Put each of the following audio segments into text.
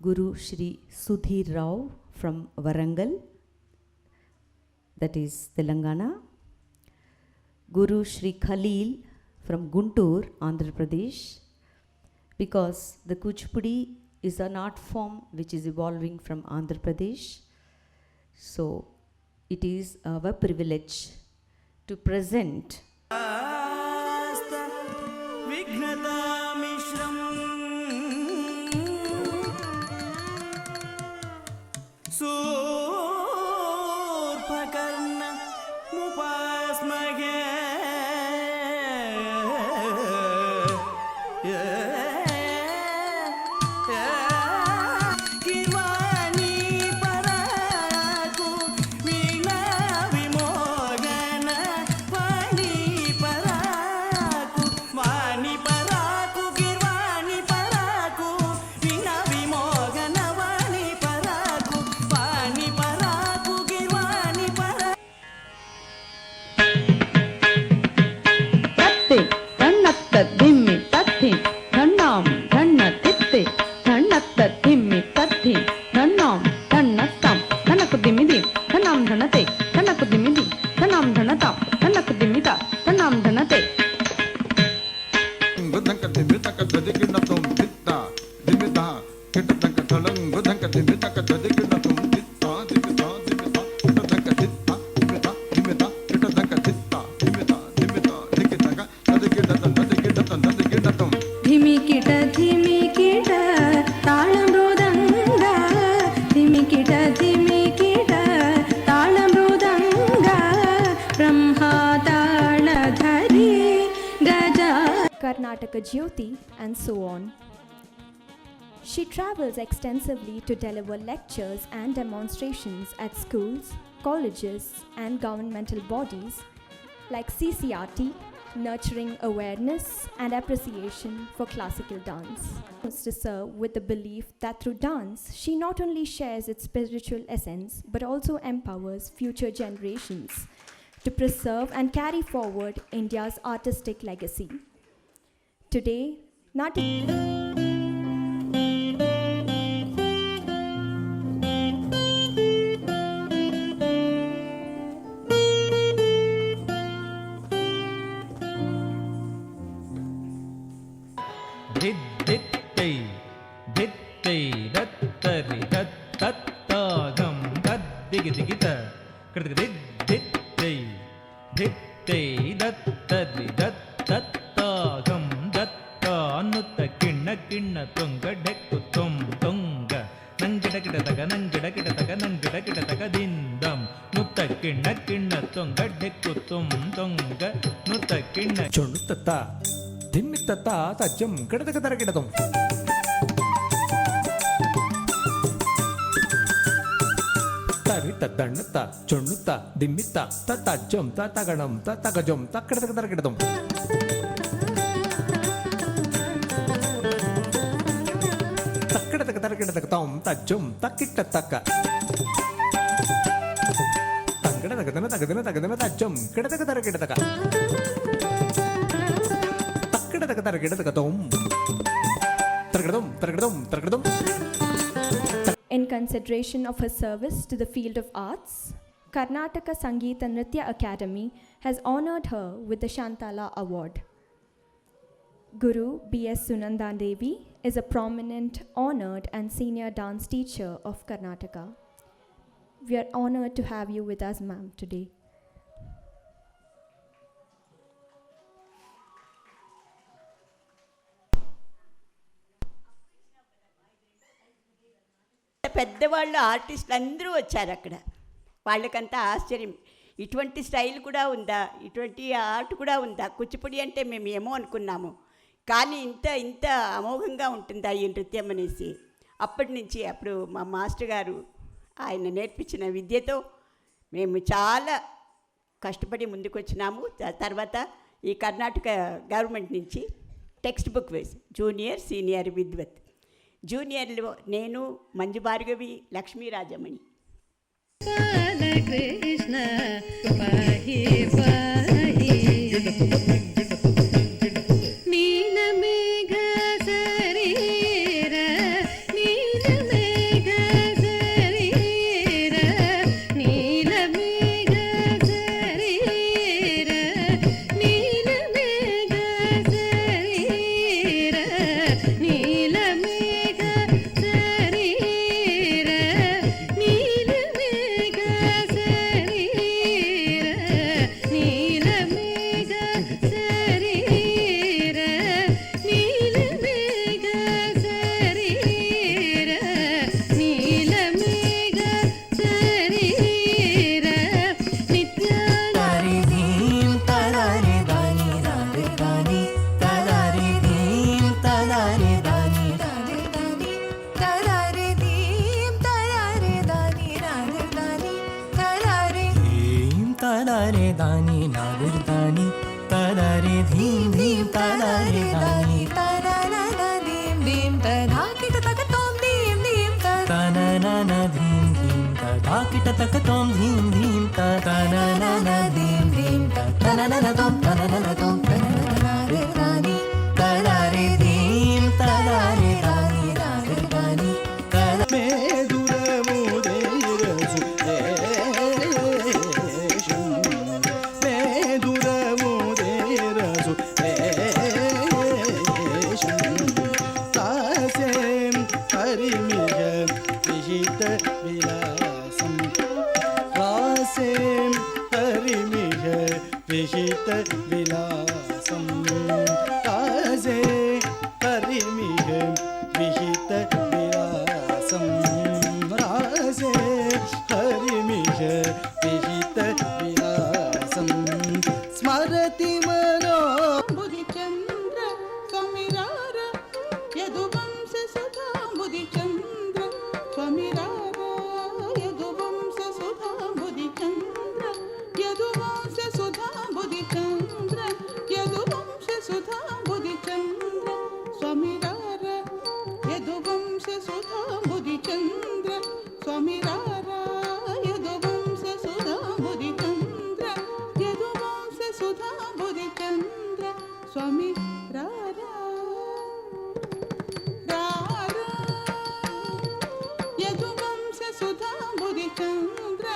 Guru Shri Sudhir Rao from Warangal, that is Telangana. Guru Shri Khalil from Guntur, Andhra Pradesh, because the Kuchipudi is an art form which is evolving from Andhra Pradesh. So it is our privilege to present Karnataka Jyoti, and so on. She travels extensively to deliver lectures and demonstrations at schools, colleges, and governmental bodies like CCRT, nurturing awareness and appreciation for classical dance. She wants to serve with the belief that through dance, she not only shares its spiritual essence but also empowers future generations to preserve and carry forward India's artistic legacy. Today, ಚೊಣ್ಣುತ್ತ ದಿಮ್ಮಿತ್ತ ತಜ್ಜಂ ಗಿಡದಕ ತರಗಿಡದಂ ತರಿತ ದಣ್ಣುತ್ತ ಚೊಣ್ಣುತ್ತ ದಿಮ್ಮಿತ್ತ ತಜ್ಜಂ ತಗಣಂ ತಗಜಂ ಗಿಡದಕ ತರಗಿಡದಂ ತಕ್ಕಿಡದಕ ತರಗಿಡದಕ ತಂ ತಜ್ಜಂ ತಕ್ಕಿಟ್ಟ ತಕ್ಕ ತಗದನ ತಜ್ಜಂ ಗಿಡದಕ ತರಗಿಡದಕ in consideration of her service to the field of arts, Karnataka Sangeeta Nritya Academy has honored her with the Shantala Award. Guru B.S. Sunanda Devi is a prominent, honored and senior dance teacher of Karnataka. We are honored to have you with us, ma'am, today. పెద్దవాళ్ళు ఆర్టిస్టులు అందరూ వచ్చారు అక్కడ. వాళ్ళకంతా ఆశ్చర్యం, ఇటువంటి style కూడా ఉందా, ఇటువంటి ఆర్ట్ కూడా ఉందా, కూచిపూడి అంటే మేము ఏమో అనుకున్నాము, కానీ ఇంత అమోఘంగా ఉంటుందా ఈ నృత్యం అనేసి. అప్పటి నుంచి అప్పుడు మా మాస్టర్ గారు ఆయన నేర్పించిన విద్యతో మేము చాలా కష్టపడి ముందుకు వచ్చినాము. తర్వాత ఈ కర్ణాటక గవర్నమెంట్ నుంచి టెక్స్ట్ బుక్ వేసి జూనియర్ సీనియర్ విద్వత్, జూనియర్లో నేను, మంజు భార్గవి, లక్ష్మీ రాజమణి. కృష్ణ పాహి పాహి నీల మేఘ శరీర నీల रे दानी नादिर्दानी तदा रे धीम धीम तदा रे दानी तना ना ना धीम धीम तदा किट तक तोम धीम धीम तना ना ना धीम धीम तदा किट तक तोम धीम धीम तना ना ना धीम धीम तना ना ना तोम तना ना ना तोम तना ना रे दानी तदा रे धीम तदा रे दानी नादिर्दानी तदा विलासं कासे परिमिह विहित विलासं रासे हरिमिह विहित विलासं स्मरति मनो बुधिचंद्र स्वामिरार यदुवंश सुधा बुधिचंद्र स्वामिरार यदुवंश सुधा बुधिचंद्र यदुवंश सुधा बुधिचंद्र यदुवंश सुधा बुधिचंद्र स्वामिरार यदुवंश सुधा बुधिचंद्र स्वामिरार यदुवंश सुधा बुधिचंद्र यदुवंश सुधा बुधिचंद्र स्वामी रारा रारा यदुवंश सुधा बुधिचंद्र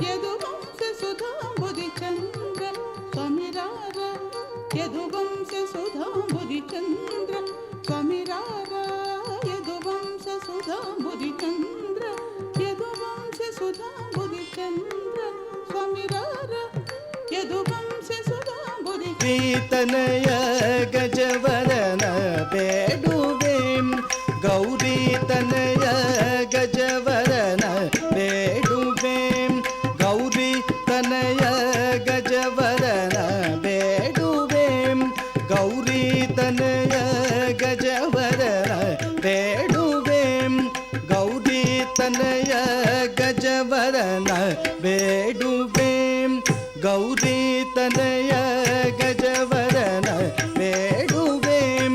यदुवंश सुधा बुधिचंद्र स्वामी रारा यदुवंश सुधा बुधिचंद्र स्वामी रारा यदुवंश सुधा बुधिचंद्र यदुवंश सुधा बुधिचंद्र स्वामी रारा यदुवंश सुधा बुधिचंद्र प्रीतनय गजवदन बेडुवें गौरी तनय गजवदन बेडुवें गौरी तनय गजवदन बेडुवें गौरी तनय गजवदन बेडुवें गौरी तनय गजवदन बेडुवें गौरी तनय गजवदन बेडुवें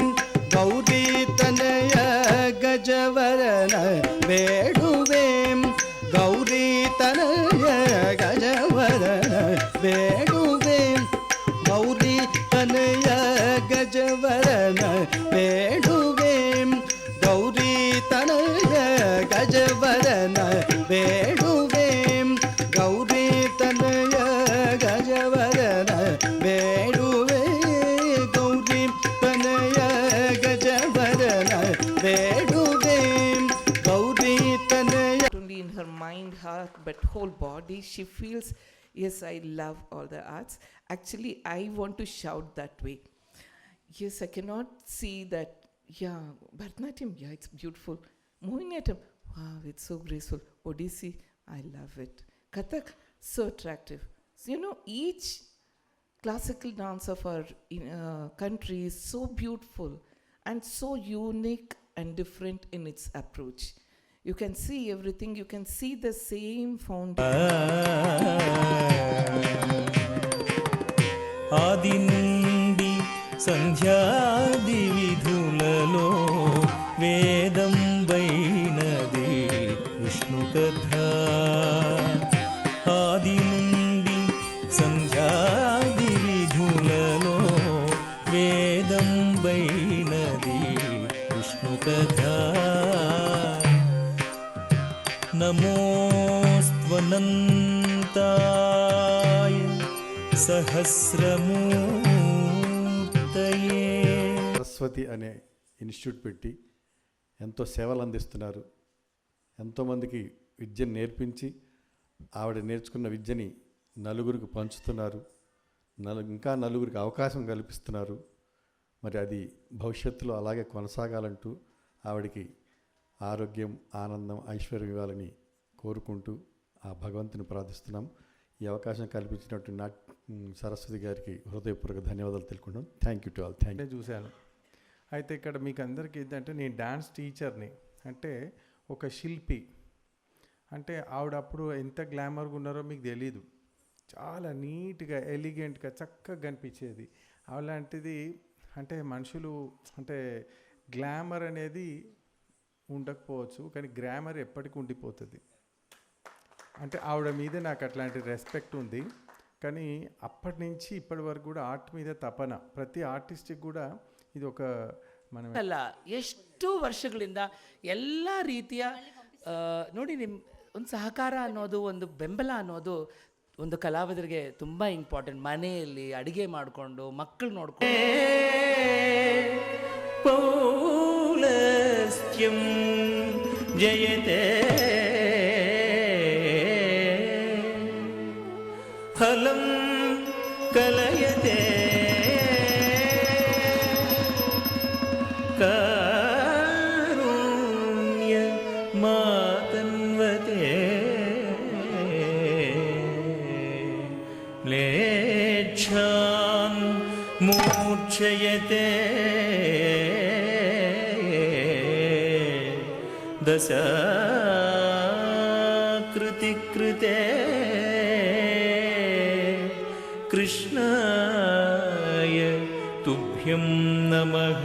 गौरी तनय गजवदन बेडुवें गौरी तनय गजवदन बेडुवें गौरी तनय गजवदन बेडुवें गौरी तनय गजवदन बेडुवें गौरी तनय गजवदन बेडुवे गौरी तनय गजवदन बेडुवे गौरी तनय only in her mind, heart, but whole body. She feels, yes, I love all the arts. Actually, I want to shout that way. Yes, I cannot see that. Yeah, Bharatanatyam, yeah, it's beautiful. Mohiniyattam, wow, it's so graceful. Odissi, I love it. Kathak, so attractive. So, you know, each classical dance of our country is so beautiful and so unique and different in its approach. You can see everything, you can see the same foundation. ఆది నుండి సంధ్యాది విధులలో వేదం వైనది విష్ణు కథ ఆది నుండి సంధ్యాది విధులలో వేదం వైనది విష్ణు కథ నమోస్త్వనంతాయ సహస్రమూర్తయే సరస్వతి అనే institute పెట్టి ఎంతో సేవలు అందిస్తున్నారు. ఎంతోమందికి విద్యను నేర్పించి ఆవిడ నేర్చుకున్న విద్యని నలుగురికి పంచుతున్నారు. ఇంకా నలుగురికి అవకాశం కల్పిస్తున్నారు. మరి అది భవిష్యత్తులో అలాగే కొనసాగాలంటూ ఆవిడకి ఆరోగ్యం, ఆనందం, ఐశ్వర్యం ఇవ్వాలని కోరుకుంటూ ఆ భగవంతుని ప్రార్థిస్తున్నాం. ఈ అవకాశం కల్పించినట్టు సరస్వతి గారికి హృదయపూర్వక ధన్యవాదాలు తెలుపుకుంటాం. Thank you to all. Thank you. చూశాను. అయితే ఇక్కడ మీకు అందరికీ ఏంటంటే నేను డ్యాన్స్ టీచర్ని, అంటే ఒక శిల్పి, అంటే ఆవిడ అప్పుడు ఎంత గ్లామర్గా ఉన్నారో మీకు తెలీదు. చాలా నీట్గా ఎలిగెంట్గా చక్కగా కనిపించేది. అలాంటిది అంటే మనుషులు అంటే గ్లామర్ అనేది ఉండకపోవచ్చు, కానీ గ్రామర్ ఎప్పటికీ ఉండిపోతుంది. అంటే ఆవిడ మీద నాకు అట్లాంటి రెస్పెక్ట్ ఉంది. కానీ అప్పటి నుంచి ఇప్పటి వరకు కూడా ఆర్ట్ మీద తపన, ప్రతి ಆರ್ಟಿಸ್ಟಿಗೆ ಕೂಡ ಇದು ఒక మనం ಅಲ್ಲ, ಎಷ್ಟು ವರ್ಷಗಳಿಂದ ಎಲ್ಲ ರೀತಿಯ ನೋಡಿ ನಿಮ್ಮ ಒಂದು ಸಹಕಾರ ಅನ್ನೋದು, ಒಂದು ಬೆಂಬಲ ಅನ್ನೋದು ಒಂದು ಕಲಾವಿದರಿಗೆ ತುಂಬ ಇಂಪಾರ್ಟೆಂಟ್. ಮನೆಯಲ್ಲಿ ಅಡುಗೆ ಮಾಡಿಕೊಂಡು ಮಕ್ಕಳು ನೋಡ್ಕೊಂಡು ಪೌಲಸ್ತ್ಯಂ ಜಯತೆ ಫಲಂ ಕಲಯತೆ ಕಾರುಣ್ಯ ಮಾತನ್ವತೆ ಮ್ಲೇಚ್ಛಾನ್ ಮೂರ್ಛಯತೆ ದಶಾಕೃತಿ ಕೃತೆ ಕೃಷ್ಣಾಯ ತುಭ್ಯಂ ನಮಃ.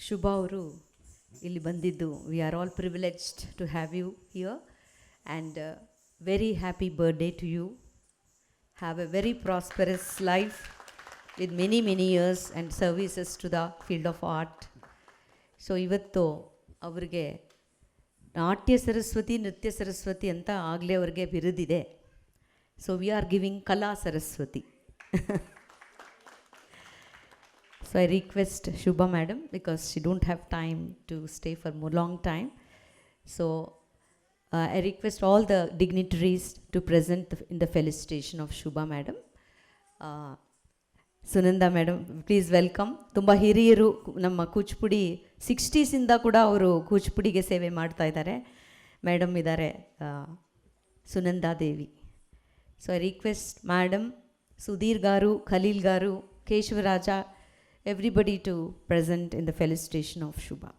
ಶುಭ ಅವರು ಇಲ್ಲಿ ಬಂದಿದ್ದು, we are all privileged to have you here and very happy birthday to you. Have a very prosperous life with many years and services to the field of art. So ಇವತ್ತು ಅವ್ರಿಗೆ ನಾಟ್ಯ ಸರಸ್ವತಿ, ನೃತ್ಯ ಸರಸ್ವತಿ ಅಂತ ಆಗಲೇ ಅವ್ರಿಗೆ ಬಿರುದಿದೆ. So we are giving Kala Saraswati. So I request Shubha madam, because she don't have time to stay for more long time. So I request all the dignitaries to present in the felicitation of Shubha madam. Sunanda madam, please welcome. ತುಂಬ ಹಿರಿಯರು, ನಮ್ಮ Kuchipudi 60s ಕೂಡ ಅವರು ಕೂಚಿಪುಡಿಗೆ ಸೇವೆ ಮಾಡ್ತಾ ಇದ್ದಾರೆ. Madam ಇದ್ದಾರೆ Sunanda Devi. So I request madam, Sudhir garu, Khaleel garu, Keshavaraja, everybody to present in the felicitation of Shubha.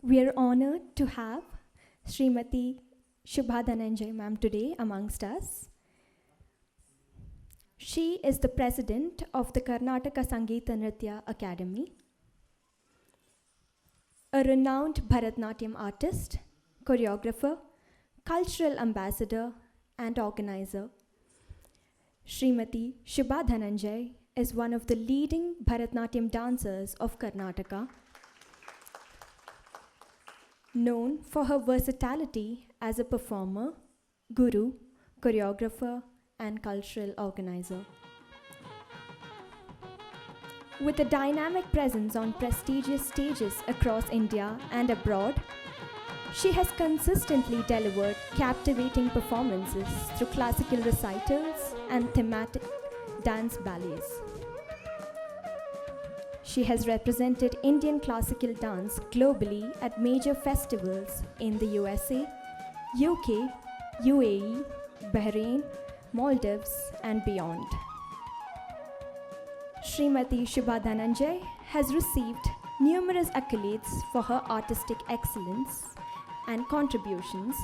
We are honored to have Srimati Shubha Dhananjay ma'am today amongst us. She is the president of the Karnataka Sangeeta Nritya Academy, a renowned Bharatnatyam artist, choreographer, cultural ambassador and organizer. Srimati Shubha Dhananjay is one of the leading Bharatnatyam dancers of Karnataka, known for her versatility as a performer, guru, choreographer and cultural organizer. With a dynamic presence on prestigious stages across India and abroad, she has consistently delivered captivating performances through classical recitals and thematic dance ballets. She has represented Indian classical dance globally at major festivals in the USA, UK, UAE, Bahrain, Maldives, and beyond. Srimati Shubha Dhananjay has received numerous accolades for her artistic excellence and contributions,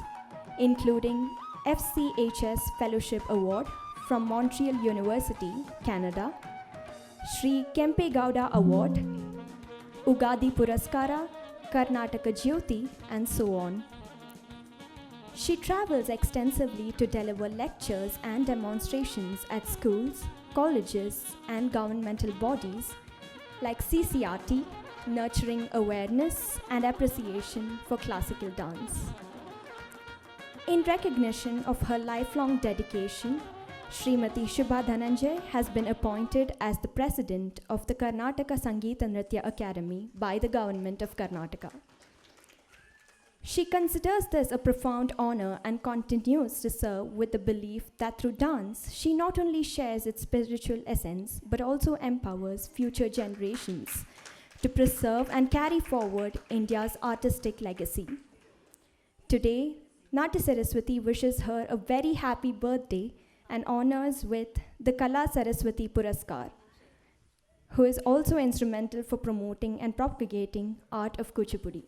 including FCHS Fellowship Award from Montreal University, Canada, Sri Kempe Gowda Award, Ugadi Puraskara, Karnataka Jyoti, and so on. She travels extensively to deliver lectures and demonstrations at schools, colleges, and governmental bodies like CCRT, nurturing awareness and appreciation for classical dance. In recognition of her lifelong dedication, Srimati Shubha Dhananjay has been appointed as the president of the Karnataka Sangeeta Nritya Academy by the government of Karnataka. She considers this a profound honor and continues to serve with the belief that through dance, she not only shares its spiritual essence but also empowers future generations to preserve and carry forward India's artistic legacy. Today, Natya Saraswati wishes her a very happy birthday and honors with the Kala Saraswati Puraskar, who is also instrumental for promoting and propagating art of Kuchipudi.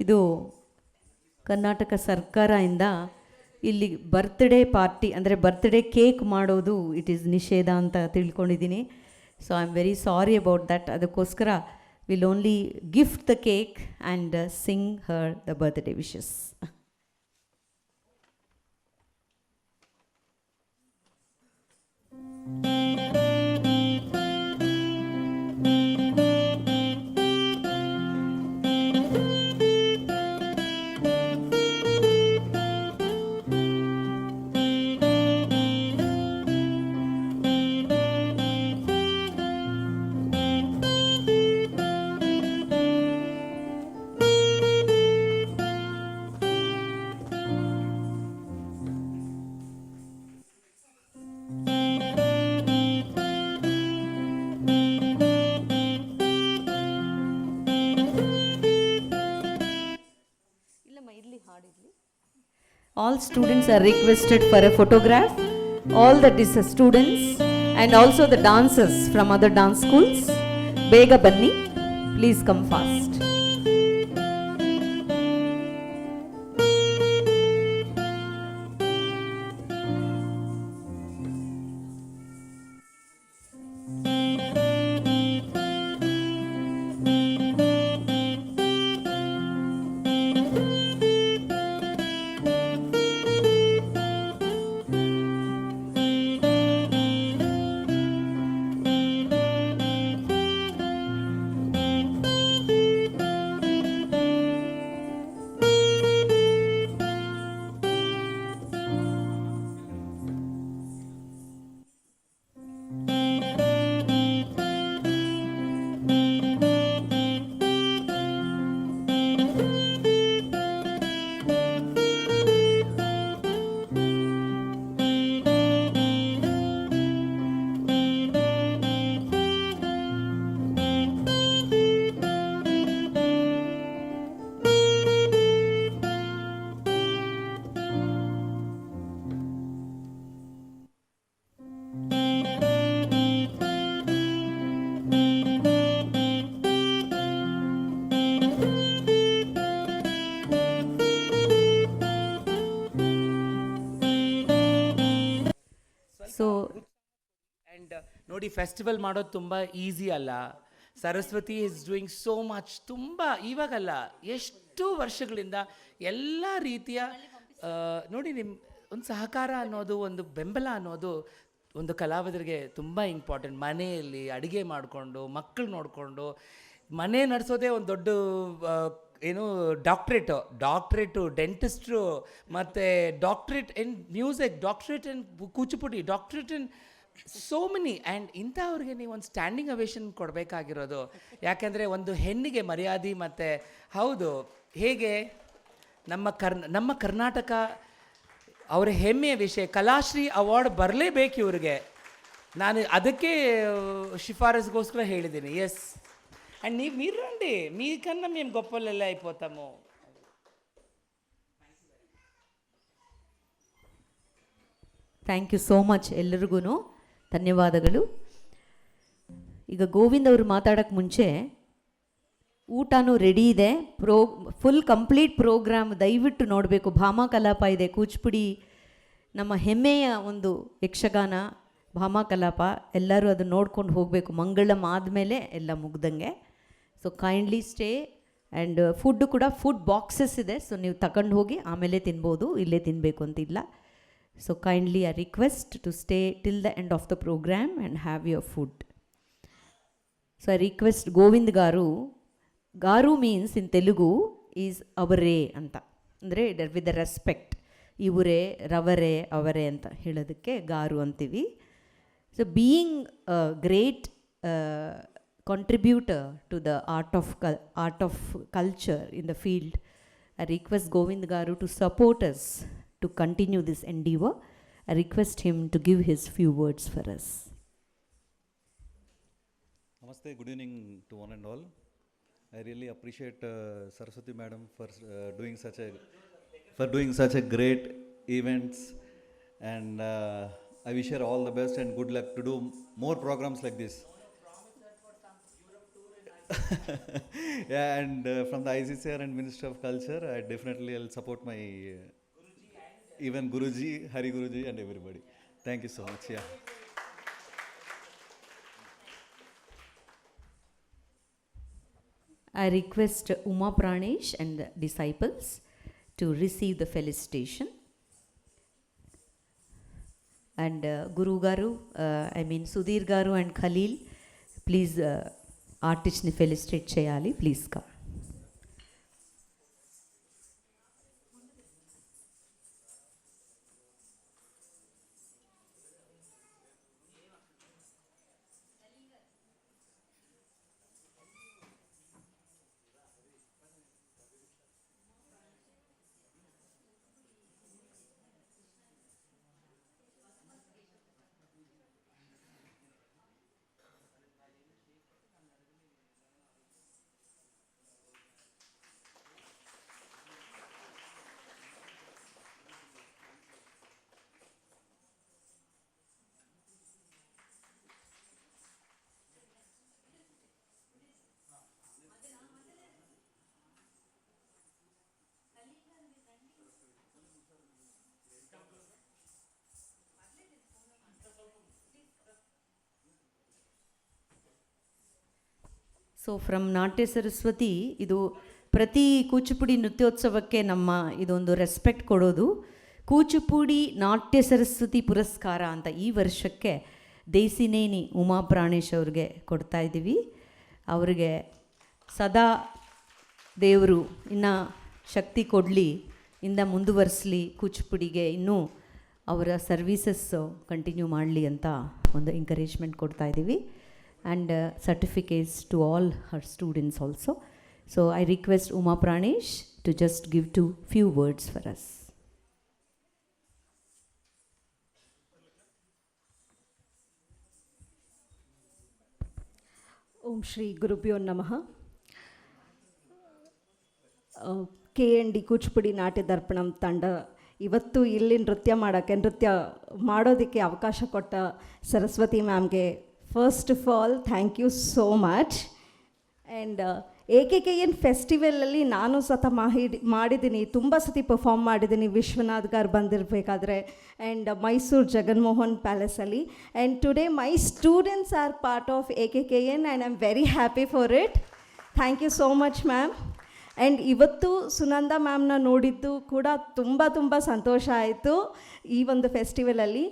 ಇದು ಕರ್ನಾಟಕ ಸರ್ಕಾರದಿಂದ ಇಲ್ಲಿ birthday party ಅಂದರೆ birthday cake ಮಾಡೋದು it is ನಿಷೇಧ ಅಂತ ತಿಳ್ಕೊಂಡಿದ್ದೀನಿ. So I am very sorry about that. ಅದಕ್ಕೋಸ್ಕರ will only gift the cake and sing her the birthday wishes. All students are requested for a photograph. All the students and also the dancers from other dance schools. Bega Banni, please come fast. ನೋಡಿ festival ಮಾಡೋದು ತುಂಬ easy ಅಲ್ಲ. Saraswati is doing so much. ತುಂಬ ಇವಾಗಲ್ಲ, ಎಷ್ಟು ವರ್ಷಗಳಿಂದ ಎಲ್ಲ ರೀತಿಯ ನೋಡಿ ನಿಮ್ಮ ಒಂದು ಸಹಕಾರ ಅನ್ನೋದು, ಒಂದು ಬೆಂಬಲ ಅನ್ನೋದು ಒಂದು ಕಲಾವಿದರಿಗೆ ತುಂಬ ಇಂಪಾರ್ಟೆಂಟ್. ಮನೆಯಲ್ಲಿ ಅಡುಗೆ ಮಾಡಿಕೊಂಡು, ಮಕ್ಕಳು ನೋಡಿಕೊಂಡು, ಮನೆ ನಡೆಸೋದೇ ಒಂದು ದೊಡ್ಡ ಏನು ಡಾಕ್ಟ್ರೇಟು, ಡೆಂಟಿಸ್ಟ್ರು, ಮತ್ತು doctorate in music, doctorate in Kuchipudi, doctorate in so many. And ಇಂಥವ್ರಿಗೆ ನೀವು ಒಂದು ಸ್ಟ್ಯಾಂಡಿಂಗ್ ಅವೇಷನ್ ಕೊಡಬೇಕಾಗಿರೋದು. ಯಾಕೆಂದರೆ ಒಂದು ಹೆಣ್ಣಿಗೆ ಮರ್ಯಾದೆ. ಮತ್ತು ಹೌದು, ಹೇಗೆ ನಮ್ಮ ಕರ್ನಾಟಕ ಅವರ ಹೆಮ್ಮೆಯ ವಿಷಯ, ಕಲಾಶ್ರೀ ಅವಾರ್ಡ್ ಬರಲೇಬೇಕು ಇವ್ರಿಗೆ. ನಾನು ಅದಕ್ಕೆ ಶಿಫಾರಸ್ಗೋಸ್ಕರ ಹೇಳಿದ್ದೀನಿ. ఎస్ అండ్ మీరు రండి, మీకన్నా మేము గొప్పలు ఎలా అయిపోతాము. ಥ್ಯಾಂಕ್ ಯು ಸೋ ಮಚ್ ಎಲ್ಲರಿಗೂ ಧನ್ಯವಾದಗಳು. ಈಗ ಗೋವಿಂದ್ ಅವರು ಮಾತಾಡೋಕ್ಕೆ ಮುಂಚೆ ಊಟನೂ ರೆಡಿ ಇದೆ. ಫುಲ್ ಕಂಪ್ಲೀಟ್ ಪ್ರೋಗ್ರಾಮ್ ದಯವಿಟ್ಟು ನೋಡಬೇಕು. ಭಾಮಾ ಕಲಾಪ ಇದೆ, ಕೂಚಿಪುಡಿ ನಮ್ಮ ಹೆಮ್ಮೆಯ ಒಂದು ಯಕ್ಷಗಾನ ಭಾಮಾ ಕಲಾಪ. ಎಲ್ಲರೂ ಅದನ್ನು ನೋಡ್ಕೊಂಡು ಹೋಗಬೇಕು. ಮಂಗಳಂ ಆದಮೇಲೆ ಎಲ್ಲ ಮುಗ್ದಂಗೆ. So kindly stay. And food ಕೂಡ ಫುಡ್ ಬಾಕ್ಸಸ್ ಇದೆ, ಸೊ ನೀವು ತಗೊಂಡು ಹೋಗಿ ಆಮೇಲೆ ತಿನ್ಬೋದು, ಇಲ್ಲೇ ತಿನ್ನಬೇಕು ಅಂತಿಲ್ಲ. So kindly I request to stay till the end of the programme and have your food. So I request Govind garu means in Telugu is ಅವರೇ ಅಂತ, ಅಂದರೆ ವಿತ್ ದ ರೆಸ್ಪೆಕ್ಟ್. ಇವರೇ, ರವರೇ, ಅವರೇ ಅಂತ ಹೇಳೋದಕ್ಕೆ ಗಾರು ಅಂತೀವಿ. So being a great contributor to the art of culture in the field, I request Govind Garu to support us to continue this endeavor. I request him to give his few words for us. Namaste, good evening to one and all. I really appreciate Saraswati madam for doing such a great events, and I wish her all the best and good luck to do more programs like this. Yeah, and from the ICCR and Ministry of Culture, I definitely will support my even Guruji, Hari Guruji and everybody. Thank you so much. Yeah. I request Uma Pranesh and the disciples to receive the felicitation. And Guru Garu, Sudhir Garu and Khalil, please ఆర్టిస్ట్ని felicitate చేయాలి. Please come. So from ನಾಟ್ಯ ಸರಸ್ವತಿ, ಇದು ಪ್ರತಿ ಕೂಚಿಪುಡಿ ನೃತ್ಯೋತ್ಸವಕ್ಕೆ ನಮ್ಮ ಇದೊಂದು respect ಕೊಡೋದು. ಕೂಚಿಪುಡಿ ನಾಟ್ಯ ಸರಸ್ವತಿ ಪುರಸ್ಕಾರ ಅಂತ ಈ ವರ್ಷಕ್ಕೆ ದೇಸಿನೇನಿ ಉಮಾ ಪ್ರಾಣೇಶ್ ಅವ್ರಿಗೆ ಕೊಡ್ತಾ ಇದ್ದೀವಿ. ಅವರಿಗೆ ಸದಾ ದೇವರು ಇನ್ನು ಶಕ್ತಿ ಕೊಡಲಿ, ಇಂದ ಮುಂದುವರಿಸಲಿ, ಕೂಚಿಪುಡಿಗೆ ಇನ್ನೂ ಅವರ ಸರ್ವೀಸಸ್ ಕಂಟಿನ್ಯೂ ಮಾಡಲಿ ಅಂತ ಒಂದು ಎಂಕರೇಜ್ಮೆಂಟ್ ಕೊಡ್ತಾ ಇದ್ದೀವಿ. And certificates to all her students also. So I request Uma Pranesh to just give few words for us. Om Shri Gurubhyo Namah. KND Kuchipudi ನಾಟ್ಯ ದರ್ಪಣಂ ತಂಡ ಇವತ್ತು ಇಲ್ಲಿ ನೃತ್ಯ ಮಾಡೋದಕ್ಕೆ ಅವಕಾಶ ಕೊಟ್ಟ ಸರಸ್ವತಿ ಮ್ಯಾಮ್ಗೆ first of all thank you so much. And AKKN ಫೆಸ್ಟಿವಲಲ್ಲಿ ನಾನು ಮಾಡಿದ್ದೀನಿ, ತುಂಬ ಸತಿ ಪರ್ಫಾರ್ಮ್ ಮಾಡಿದ್ದೀನಿ ವಿಶ್ವನಾಥ್ ಗಾರು ಬಂದಿರಬೇಕಾದ್ರೆ, ಆ್ಯಂಡ್ ಮೈಸೂರು ಜಗನ್ಮೋಹನ್ ಪ್ಯಾಲೇಸಲ್ಲಿ. And today my students are part of AKKN and I am very happy for it. Thank you so much ma'am. And ಇವತ್ತು ಸುನಂದ ಮ್ಯಾಮ್ನ ನೋಡಿದ್ದು ಕೂಡ ತುಂಬ ಸಂತೋಷ ಆಯಿತು ಈ ಒಂದು ಫೆಸ್ಟಿವಲಲ್ಲಿ.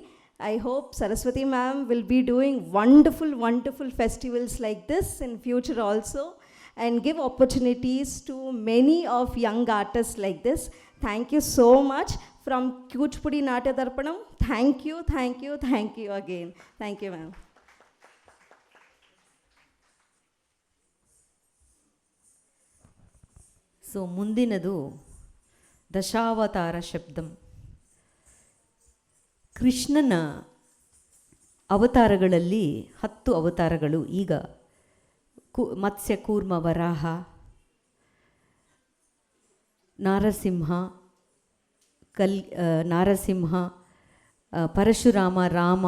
I hope Saraswati ma'am will be doing wonderful festivals like this in future also, and give opportunities to many of young artists like this. Thank you so much. From Kuchipudi Natya Darpanam, thank you again. Thank you ma'am. So ಮುಂದಿನದು ದಶಾವತಾರ ಶಬ್ದಂ. ಕೃಷ್ಣನ ಅವತಾರಗಳಲ್ಲಿ 10 ಅವತಾರಗಳು ಈಗ ಮತ್ಸ್ಯ, ಕೂರ್ಮ, ವರಾಹ, ನಾರಸಿಂಹ, ಪರಶುರಾಮ, ರಾಮ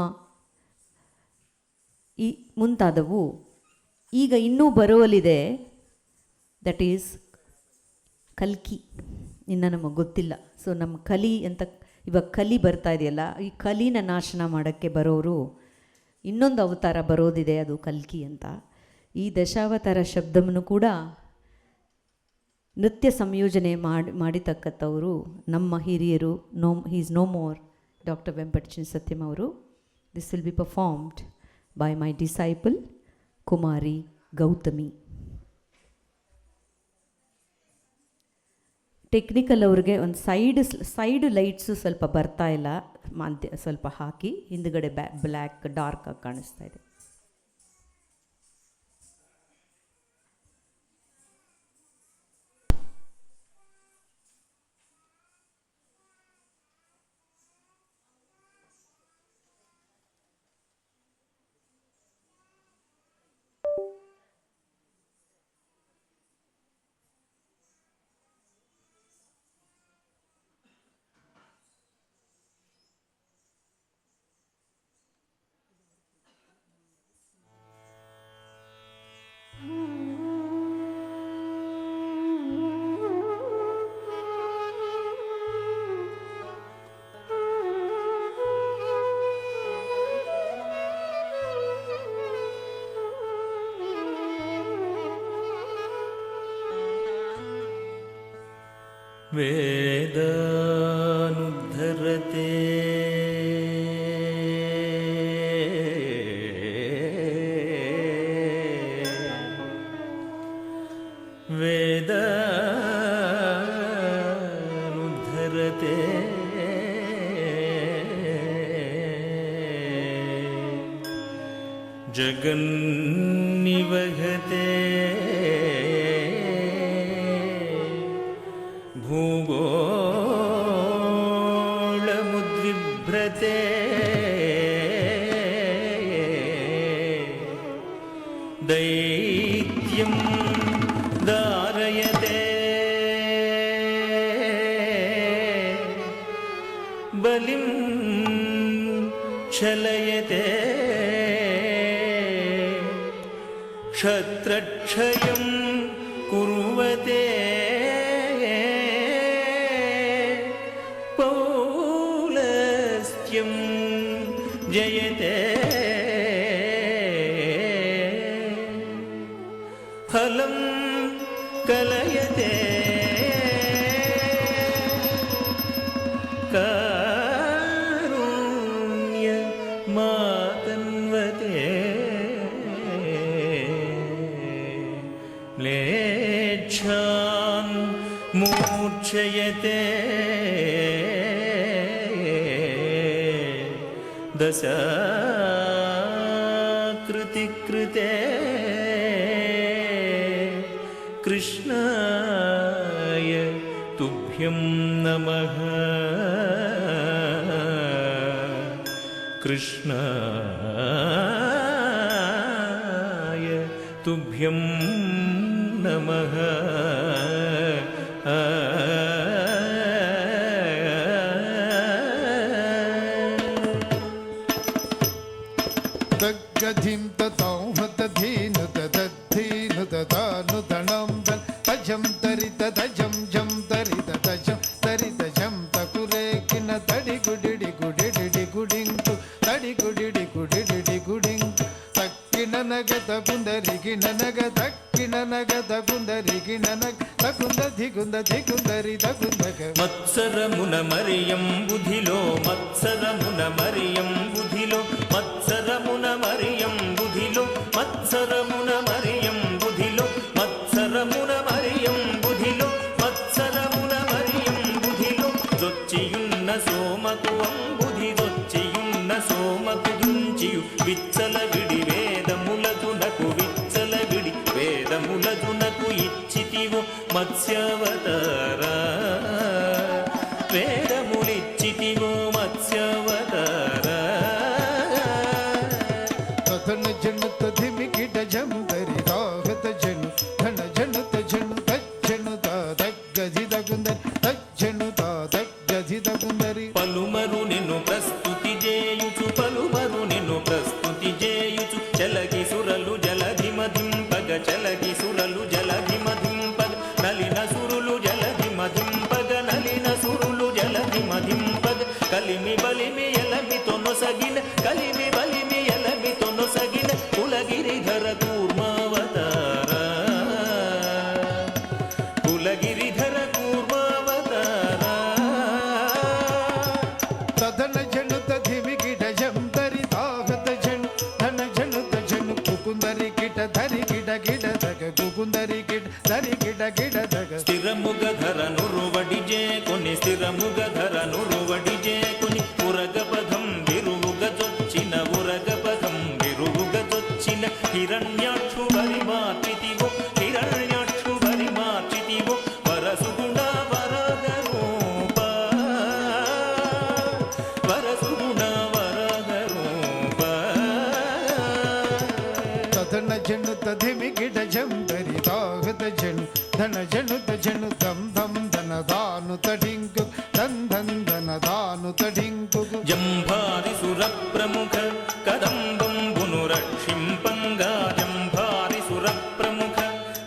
ಈ ಮುಂತಾದವು ಈಗ ಇನ್ನೂ ಬರುವಲ್ಲಿದೆ. That is ಕಲ್ಕಿ. ಇನ್ನು ನಮಗೆ ಗೊತ್ತಿಲ್ಲ. ಸೊ ನಮ್ಮ ಕಲಿ ಅಂತ ಇವಾಗ ಕಲಿ ಬರ್ತಾ ಇದೆಯಲ್ಲ, ಈ ಕಲಿನ ನಾಶನ ಮಾಡೋಕ್ಕೆ ಬರೋರು ಇನ್ನೊಂದು ಅವತಾರ ಬರೋದಿದೆ, ಅದು ಕಲ್ಕಿ ಅಂತ. ಈ ದಶಾವತಾರ ಶಬ್ದವನ್ನು ಕೂಡ ನೃತ್ಯ ಸಂಯೋಜನೆ ಮಾಡಿತಕ್ಕಂಥವರು ನಮ್ಮ ಹಿರಿಯರು. Is no more, doctor Vempatachandra Satyam ಅವರು. This will be performed by my disciple Kumari Gautami. Technical ಅವ್ರಿಗೆ ಒಂದು ಸೈಡ್ ಲೈಟ್ಸು ಸ್ವಲ್ಪ ಬರ್ತಾ ಇಲ್ಲ, ಸ್ವಲ್ಪ ಹಾಕಿ, ಹಿಂದುಗಡೆ ಬ್ಲ್ಯಾಕ್ ಡಾರ್ಕ್ ಆಗಿ ಕಾಣಿಸ್ತಾ ಇದೆ. वेदानुद्धरते वेदानुद्धरते जगन्निवहते भूगोळमुद्विभ्रते दैत्यं धारयते बलिं छलयते क्षत्रक्षयं कुर्वते पौलस्त्यं जयते फलं कलयते कारुण्यमातन्वते म्लेच्छान् मूर्छयते दशाकृतिकृते कृष्णाय तुभ्यं नमः कृष्णाय तुभ्यं नमः गजिं ततां हतधीनु तदद्धीनु तदानु तणं ననగ దక్కిన నగ దగుందరికి ననగ దగుంద దిగుంద దిగుందరి దగుందగ మత్సరమున మరియం బుధిలో మత్సరమున మరియం బుధిలో మత్సరమున మరియం బుధిలో మత్సరమున మరియం బుధిలో మత్సరమున మరియం బుధిలో మత్సరమున మరియం బుధిలో దొచ్చియున్న సోమకు అంబుధి దొచ్చియున్న సోమకు దుంచియు విచ్చల విడి వేదములజునకు విచ్చల విడి వేదములజునకు ఇచ్చితివో మత్స్యావతారా వేదములిచ్చితివో మత్స్యావతారా తన జను తధిమికిట జందరి దాగత జను ధన జను తజను తజ్జను దగ్గజి దగుందరి తజ్జను దగ్గజి దగుందరి పలుమరు నిన్ను ప్రస్తుతి చేయుచు పలుమరు నిన్ను ప్రస్తుతి చేయుచు చలగి సురలు జలధి మధింపగ చలగి సురలు జలధి మధింపగ నలిన సురులు జలధి మధింపగ నలిన సురులు జలధి మధింపగ కలిమి బలిమి ఎలమితో నొసగిన కలిమి బలిమి ఎలమితో నొసగిన కులగిరిధర కూర్మావతారా కులగిరిధర కూర్మావతారా తదన జను తధిమికిట జందరి దాగత జను ధన జను తజను కుకుందరి కిట ధరి కిట కిట దగ కుకుందరి కిట ధరి కిట కిట దగ స్థిరముగ ధరను రువడి చేకొని స్థిరముగ ధరను రువడి చేకొని ఉరగపథం విరువుగ చొచ్చిన ఉరగపథం విరువుగ చొచ్చిన హిరణ్యాక్షు బరి మార్చితివో హిరణ్యాక్షు బరి మార్చితివో వరసుగుణ వరగ రూప వరసుగుణ వరగ రూప తదన జను తధిమికిట జందరి దాగత జను ధన జను తజను దం ధం ధన దాను తడింకు ధన్ ధన్ ధన దాను తడింకు జంభారి సుర ప్రముఖ కదంబంబును రక్షింపంగా జంభారి సుర ప్రముఖ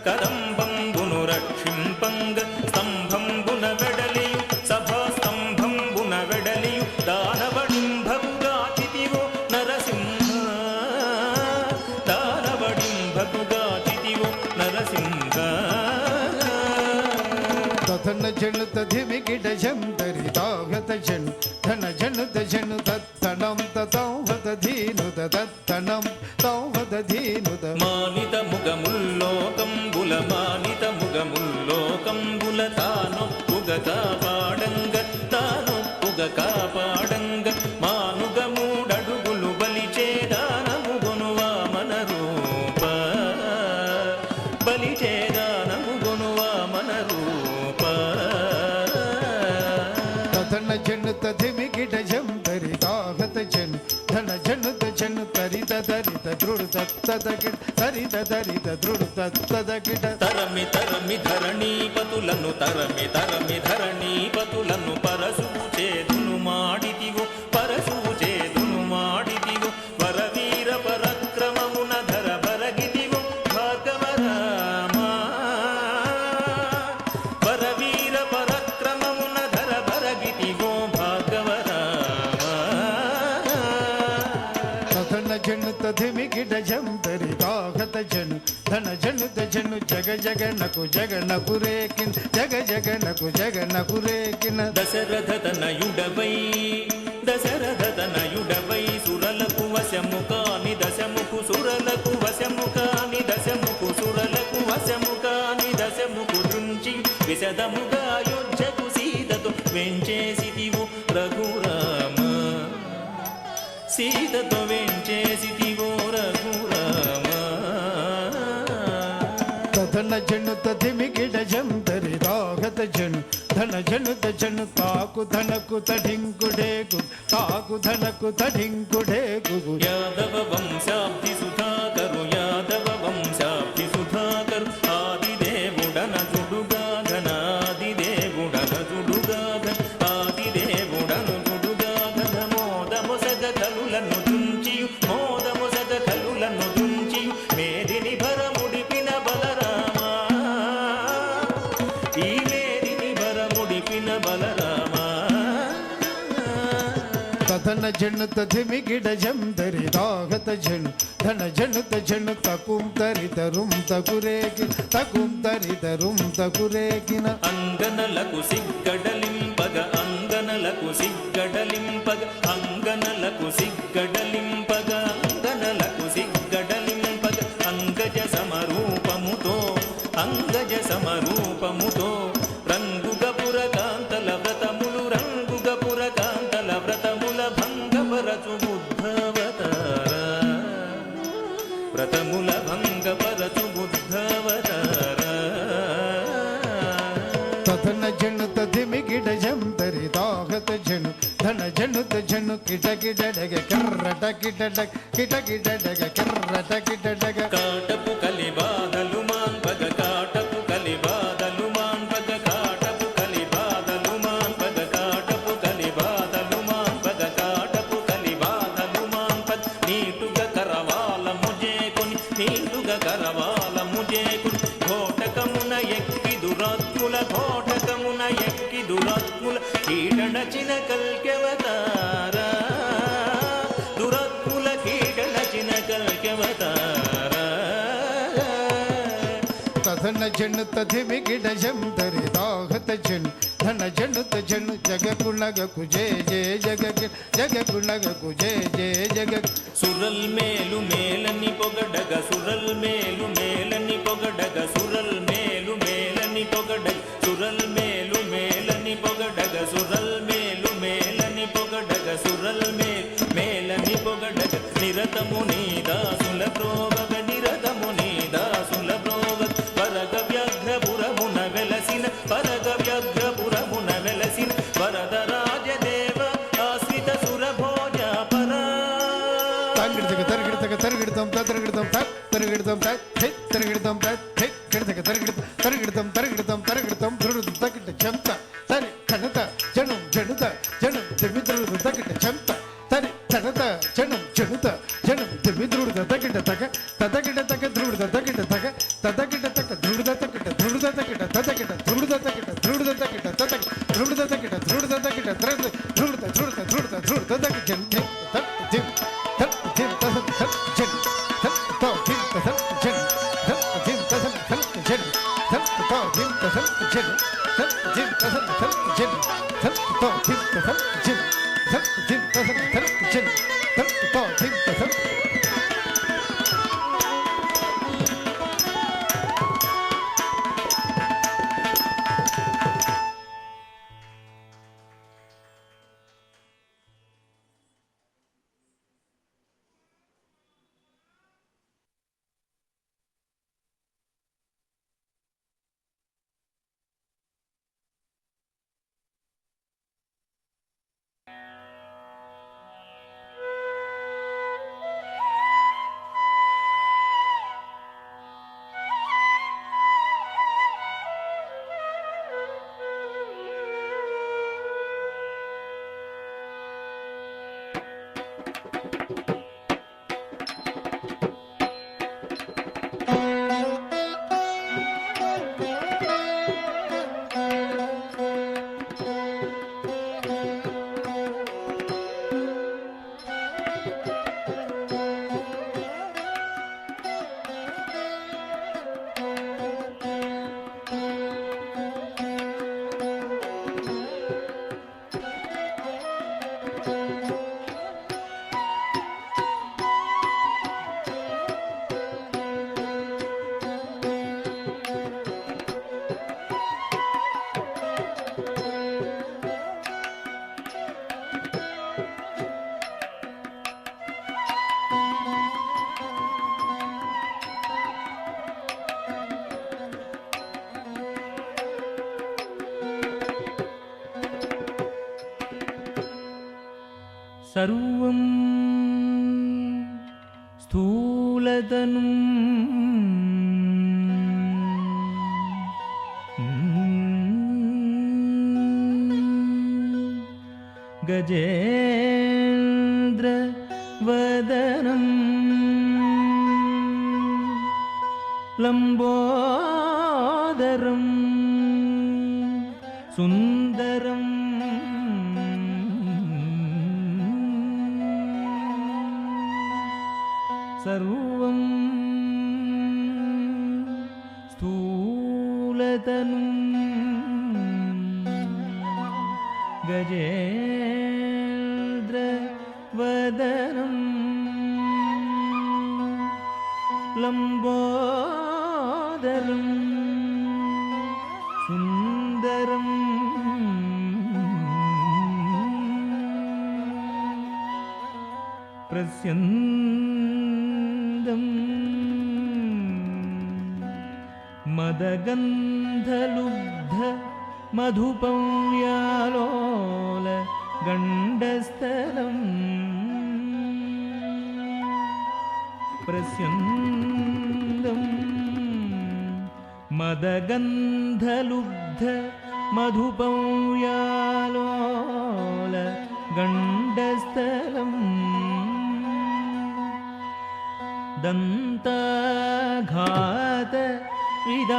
కదంబంబును రక్షింపంగ స్తంభంబున వెడలియు సభా స్తంభంబున వెడలియు దానవడింభకుగా చితివో నరసింహ దానవడింభకుగా చితివో నరసింహ తదన జను తధిమికిట జందరి దాగత జను ధన జను తజను తత్తనం తతం వద ధీను తత్తనం తం వద ధీను మానిత ముగముల్లోకంబుల మానిత ముగముల్లోకంబుల తానొప్పుగ కాపాడంగ తానొప్పుగ కాపాడంగ మానుగమూడడుగులు బలిచేదానముగొను వామన రూప బలిచేదానముగొను వామన రూప తదన జను తధిమికిట జందరి దాగత జను ధన జను తజను తరిత దరిత దృఢ దత్తదగిట తరిత దరిత దృఢ దత్తదగిట తరమి తరమి ధరణీపతులను తరమి తరమి ధరణీపతులను పరశువు చేదును మాడితివో పరశువు చేదును మాడితివో వరవీర పరక్రమమున ధర భరగితివో భార్గవ రామ వరవీర పరక్రమమున ధర భరగితివో భార్గవ రామ తదన జను తధిమికిట జందరి దాగత జను ధన జను తజను జగ జగనకు జగనకు రేకిన్ జగ జగనకు జగనకు రేకిన దశరథ తనయుడవై దశరథ తనయుడవై సురలకు వశము కాని దశముకు సురలకు వశము కాని దశముకు సురలకు వశము కాని దశముకు దృంచి విశదముగా యుద్ధకు సీతతో వెంచేసితివు రఘురామ సీతతో వెంచేసితివో రఘురామ తదన జను తధిమికిట జందరి దాగత జను ధన జను తజను తాకు ధనకు తడింకుడేకు తాకు ధనకు తడింకుడేకు యాదవ వంశాబ్ది సుధాకరు యాదవ వంశాబ్ది సుధాకరు ఆదిదేవుడన జుడుగా ఘనాదిదేవుడన జుడుగా ఆదిదేవుడను జుడుగా ఘన మోదమొసగ కలులను తుంచియు మోదమొసగ కలులను తుంచియు మేదిని భరముడిపిన బలరామ ఈ మేదిని భరముడిపిన బలరామ ತತನ ಜಣುತ ಧಿಮಿಗಿಡ ಜಂದರಿ ದಾಗತ ಜಣು ಧನ ಜಣುತ ಜಣು ತಕುಂ ತರಿತರುಂ ತಕುರೇಗಿನ అంగనలకు సిగ్గడలింపగ అంగనలకు సిగ్గడలింపగ అంగనలకు సిగ్గడలింపగ అంగనలకు సిగ్గడలింపగ అంగజ సమరూపముతో రంగుగపుర కాంతల వ్రతములు రంగుగపుర కాంతల వ్రతముల భంగపరచు బుద్ధవతార వ్రతముల భంగపరచు బుద్ధవతార ತತನ ಜಣುತ ಧಿಮಿಗಿಡ ಜಂದರಿ ದಾಗತ ಜಣು ಧನ ಜಣುತ ಜಣು ಕಿಟಕಿಡಡಗ ಕರ್ರಟ ಕಿಟಕಿಡಡಗ ಕರ್ರಟ ಕಿಟಡಗ కాటపు కలిబాధలు మాన్పగ కాటపు కలిబాధలు మాన్పగ కాటపు కలిబాధలు మాన్పగ కాటపు కలిబాధలు మాన్పగ కాటపు కలిబాధలు మాన్పగ నీటుగా కరవాలము చేకొని నీటుగా కరవాలము చేకొని ఘోటకమున ఎక్కి దురాత్ముల ఘోటకమున ఎక్కి దురాత్ముల కీటడచిన కల్కెవతార దురాత్ముల కీటడచిన కల్కెవతార ತತನ ಜಣುತ ಧಿಮಿಗಿಡ ಜಂದರಿ ದಾಗತ ಜಣು ಧನ ಜಣುತ ಜಣು ಜಗಕುಣಗಕು ಜಯ ಜಗಕುಣಗಕು ಜಯ ಜಗ సురల్ మేలు మేలని పొగడగ సురల్ మేలు మేలని పొగడగ సురల్ మేలు మేలని పొగడగ సురల్ మేలు మేలని పొగడగ సురల్ మేలు మేలని పొగడగ సురల్ మేలని పొగడగ నిరతము నీ దాసుల ప్రోవగ నిరతము నీ దాసుల ప్రోవగ పరగ వ్యాఘ్రపురమున వెలసిన పరగ వ్యాఘ్రపురమున వెలసిన వరద రాజదేవ ఆశ్రిత సురభోజ పరా ತರಗಿಡ್ತಗ ತರಗಿಡ್ತಂ ತರಗಿಡ್ತಂ ತರಗಿಡ್ತಂ ತರಗಿಡ್ತಂ ತರಗಿಡ್ತಂ ಧ್ರುಡು ತಕಿಟ ಚಂತ ತರಿ ಕಣತ ಜಣಂ ಜಣುತ ಜಣಂ ತಿಮಿದ್ರುಡು ತಕಿಟ ಚಂತ ತರಿ ಕಣತ ಜಣಂ ಜಣುತ ಜಣಂ ತಿಮಿದ್ರುಡು ತಕಿಟ ತಕ ತದಕಿಟ ತಕ ಧ್ರುಡು ತಕಿಟ ತಕ ತದಕಿಟ ತಕ ಧ್ರುಡು ತಕಿಟ ಧ್ರುಡು ತಕಿಟ ತದಕಿಟ ಧ್ರುಡು ತಕಿಟ ಧ್ರುಡು ತಕಿಟ ತದಕ ಧ್ರುಡು ತಕಿಟ ಧ್ರುಡು ತಕಿಟ ಧ್ರುಡು ತದಕ ಜನ್ ತಕ್ ಜಿಂ ತಕ್ ಜಿಂ ತಸಂ ತಕ್ ಜನ್ ತಕ್ ತೋ ಜಿಂ ತಸಂ ಜನ್ ತಕ್ ಜಿಂ ತಸಂ ತಕ್ ಜನ್ ತಕ್ ತೋ ಜಿಂ ತಸಂ ಜನ್ ತಕ್ ಜಿಂ ತಸಂ ತಕ್ ಜನ್ ತಕ್ ತೋ ಜಿಂ ತಸಂ ಜನ್ ತಕ್ ಜಿಂ ತಸಂ ತಕ್ ಜನ್ ತಕ್ ತೋ ಜಿಂ ತಸಂ సర్వం స్థూలదను గజేంద్ర వదనం లంబోదరం సుందరం सर्वं स्थूलतनुं गजेन्द्रवदनं लम्बोदरं सुन्दरं प्रस्यन्दं मदगन्धलुब्ध मधुपं व्यालोल गण्डस्थलं प्रस्यन्दं मदगन्धलुब्ध मधुपं व्यालोल गण्डस्थलं दन्ताघात विदारितारिरुधिरै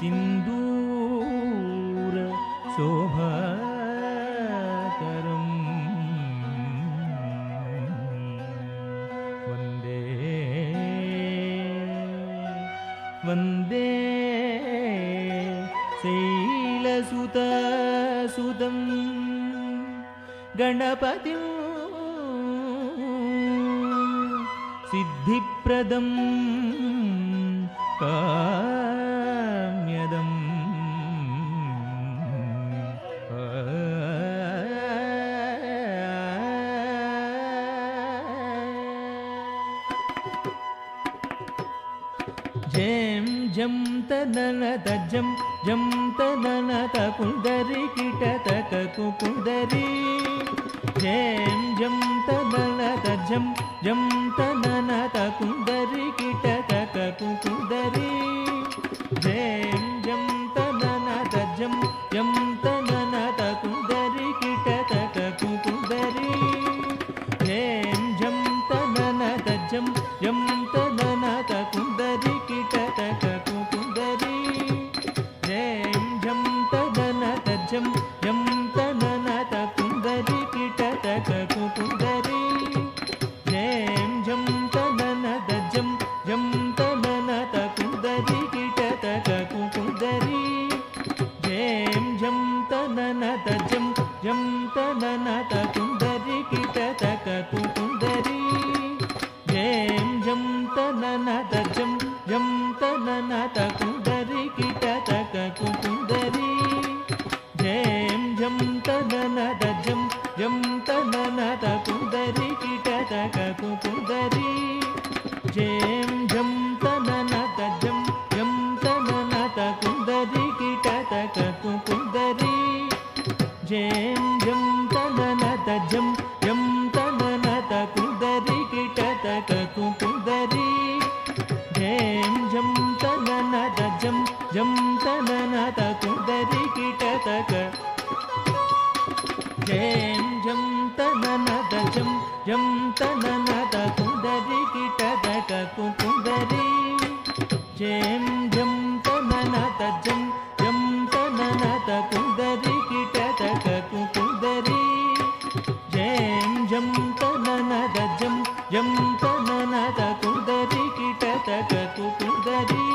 सिन्दूर शोभाकरं वन्दे वन्दे शैलसुतसुतं गणपतिं सिद्धिप्रदं काम्यदं जें जं तननत जं जं तननत कुन्दरी किटतक कुकुन्दरी जें जं तननत जं जं तननत कुन्दरी किटतक कुकुन्दरी जें जं तननत जं जं तननत कुन्दरी किटतक कुकुन्दरी जें जं तननत जं जं तननत कुन्दरी किटतक कुकुन्दरी जें जं तननत जं जं तननत कुन्दरी किटतक कुकुन्दरी जें जं तननत जं जं तननत कुन्दरी किटतक कुकुन्दरी जें जं तननत जं जं तननत कुन्दरी किटतक कुकुन्दरी जें जं तननत जं जं तननत कुन्दरी किटतक कुकुन्दरी जें जं तननत जं जं तननत कुन्दरी किटतक कुकुन्दरी जें जं तननत जं जं तननत कुन्दरी किटतक कुकुन्दरी जें जं तननत जं जं तननत कुन्दरी किटतक कुकुन्दरी जें जं तननत जं जं तननत कुन्दरी किटतक जें जं तननत जं जं तननत कुन्दरी किटतक कुकुन्दरी जें जं तननत जं जं तननत कुन्दरी किटतक कुकुन्दरी जें जं तननत जं जं तननत कुन्दरी किटतक कुकुन्दरी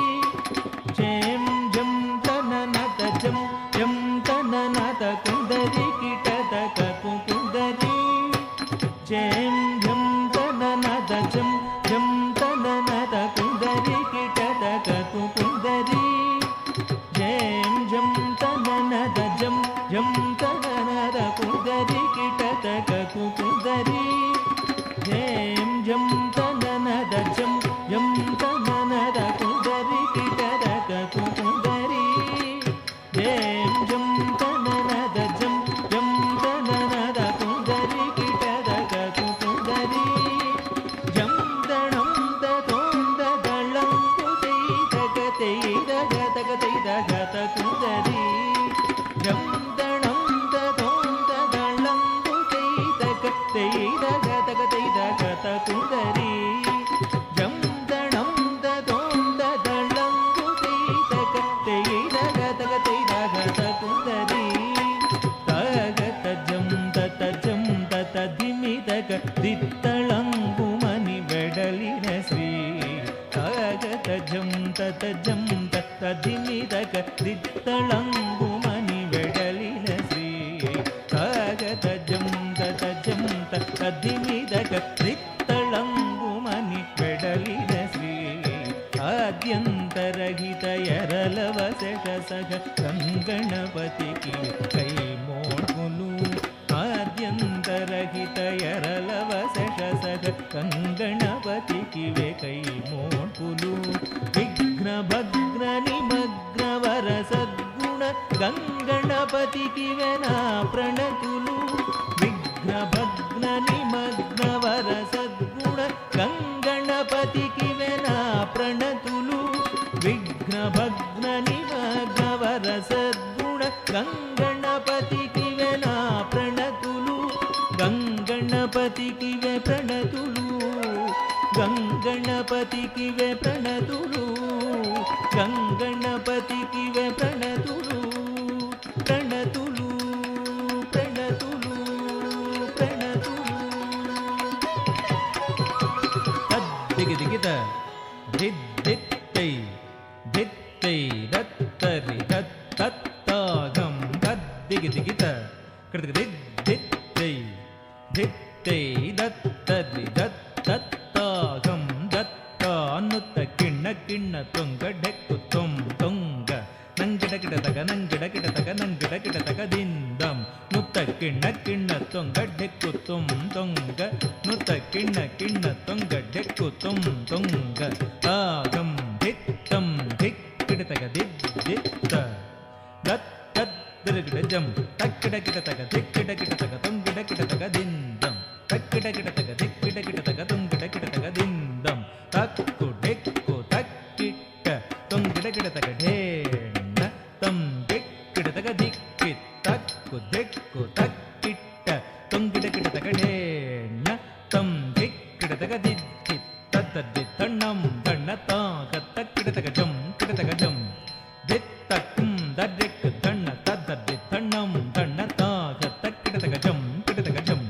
जें जं तननत जं जं तननत कुन्दरी किटतक कुकुन्दरी जें जं तननत जं जं तननत कुन्दरी किटतक कुकुन्दरी जें जं तननत जं जं तननत कुन्दरी किटतक कुकुन्दरी जें जं तननत जं जं तननत कुन्दरी किटतक कुकुन्दरी जें जं तननत जं जं तननत कुन्दरी किटतक कुकुन्दरी जं दणं दतों ददलं कुतैतक तैदगतक तैदगत कुन्दरी जं दणं दतों ददलं कुतैतक तैदगतक तैदगत कुन्दरी जं दणं दतों ददलं कुतैतक तैदगतक तैदगत कुन्दरी तगत जं तत తదిమిదక దిత్తళంగుమని వెడలిన శ్రీ తగత జంత తజంత తదిమిదక దిత్తళంగుమని వెడలిన శ్రీ ఆద్యంతరహిత ఎరలవశక సగ గంగణపతికి కై మోడ్పులు ఆద్యంతరహిత ఎరలవశక సగ గంగణపతికి కై మోడ్పులు విఘ్న భగ్న నిమగ్న వర సద్గుణ గంగణపతికి వెనా ప్రణతులు విఘ్న భగ్న నిమగ్న వర సద్గుణ గంగణపతికి వెనా ప్రణతులు విఘ్న భగ్న నిమగ్న వర సద్గుణ గంగణపతికి వెనా ప్రణతులు గంగణపతికి వే ప్రణతులు గంగణపతికి వే ప్రణతులు గంగణపతికి వే ప్రణతులు ప్రణతులు ప్రణతులు ప్రణతులు తద్దిగిదిగిత ధిద్దిత్తై ధిత్తై దత్తరి దత్తత్తాగం తద్దిగిదిగిత కృతిగిదిద్దిత్తై ధిత్తై దత్తరి దత్తత్తాగం దత్తానుత కిಣ್ಣ ಕಿಣ್ಣ ತೊಂಗ ಡೆಕ್ಕು ತೊಂ ತೊಂಗ ನಂಗಿಡಗಿಡ ತಗ ನಂಗಿಡಗಿಡ ತಗ ನಂಗಿಡಗಿಡ ತಗ ದಿಂದಂ ನುತ್ತ ಕಿಣ್ಣ ಕಿಣ್ಣ ತೊಂಗ ಡೆಕ್ಕು ತೊಂ ತೊಂಗ ನುತ್ತ ಕಿಣ್ಣ ಕಿಣ್ಣ ತೊಂಗ ಡೆಕ್ಕು ತೊಂ ತೊಂಗ ತಾಗಂ ದಿತ್ತಂ ದಿಕ್ಕಿಡ ತಗ ದಿತ್ತ ದತ್ ದಿರಗಿಡ ಜಂ ತಕ್ಕಿಡ ಗಿಡ ತಗ ದಿಕ್ಕಿಡ ಗಿಡ ತಗ ತೊಂಗಿಡ ಗಿಡ ತಗ ದಿಂದಂ ತಕ್ಕಿಡ ಗಿಡ ತಗ ದಿಕ್ಕಿಡ ಗಿಡ ತಗ ತೊಂಗಿಡ ಗಿಡ ತಗ ದಿಂದಂ ತಕ್ಕು ಡೆಕ್ಕು ತಕ್ಕಿಟ್ಟ ತೊಂಗಿಡ ಗಿಡ ತಗ ಢೇಣ್ಣ ತಂ ದಿಕ್ಕಿಡ ತಗ ದಿಕ್ಕಿ ತಕ್ಕು ದಿಕ್ಕು ತಕ್ಕಿಟ್ಟ ತೊಂಗಿಡ ಗಿಡ ತಗ ಢೇಣ್ಣ ತಂ ದಿಕ್ಕಿಡ ತಗ ದಿಕ್ಕಿ ತದ್ದದ್ದಿ ತಣ್ಣಂ ತಣ್ಣ ತಾಗ ತಕ್ಕಿಡ ತಗ ಜಂ ಕಿಡ ತಗ ಜಂ ದಿತ್ತಕ್ಕಂ ದಡ್ಡೆಕ್ ತಣ್ಣ ತದ್ದದ್ದಿ ತಣ್ಣಂ ತಣ್ಣ ತಾಗ ತಕ್ಕಿಡ ತಗ ಜಂ ಕಿಡ ತಗ ಜಂ